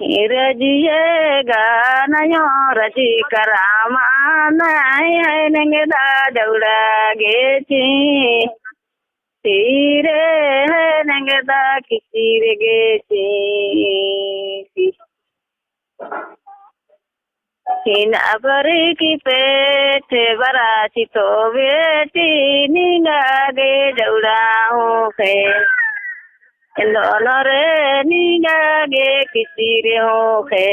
रजिए गानयो रजी करामा नाय है नंगे दा दौड़ा गेची तीरे है नंगे दा किसीरे गेची हिन अबरी की पेट बरा चितो बेटी निगा गे दौड़ा हूँ खे रे निगा गे किसीरे हो खे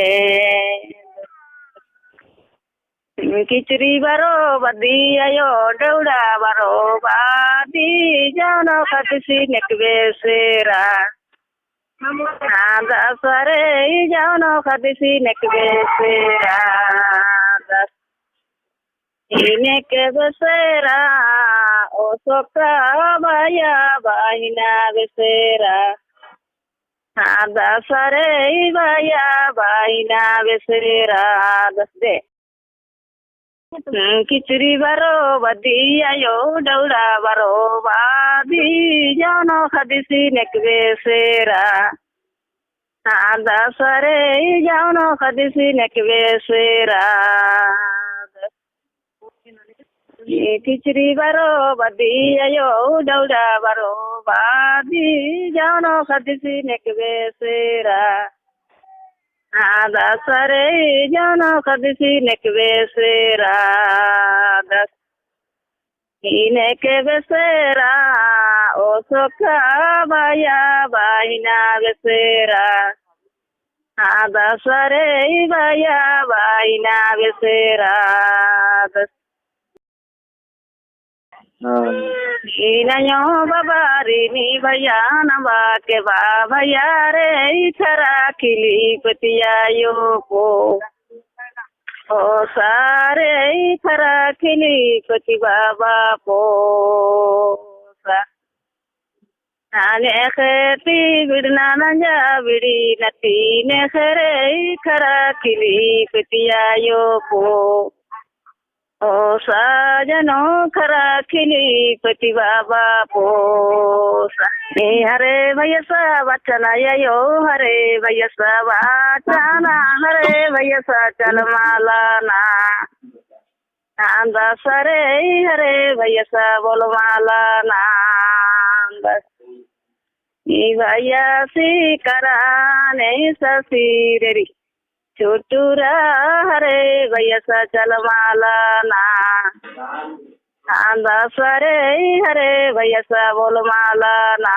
किचरी बारो बदी आयो दौड़ा बारो बादी जानो खतसी नकबे सेरा दसरे जानो खतसी नकबे सेरा दस इने के बसेरा ओ सोका बाया बाहिना बेसेरा दसरे बाया बाहिना बेसेरा दस दे किचरी बारो बदी आयो दौड़ा बारो बादी जानो खदिसी नकबे सेरा दसरे जानो खदिसी नकबे सेरा किचरी बारो बदी आयो दौड़ा बारो बादी जानो खदिसी नकबे सेरा दसरे जानो खदिसी नकबे सेरा दस इने के बेसेरा ओ सोखा बाया बाहिना बेसेरा दसरे बाया बाहिना बेसेरा दस इनयो बाबारी नी भैया नबा के बा भैया रे थरा खिली पतिया यो को ओ सारे थरा खिली पति बाबा पो नाने खेती बिड़ना नंजा बिड़ी नती ने खरे थरा खिली पतिया यो को ओ साजनो खरा खिली पति बाबा पोसा हरे भैया वचना यो हरे भैया वाचना हरे भैया चल माला ना दसरे हरे भैया बोल माला ना बस भैया सी कराने ससीरी छोटूरा हरे भैया चल माला ना दसरे हरे भैया बोल माला ना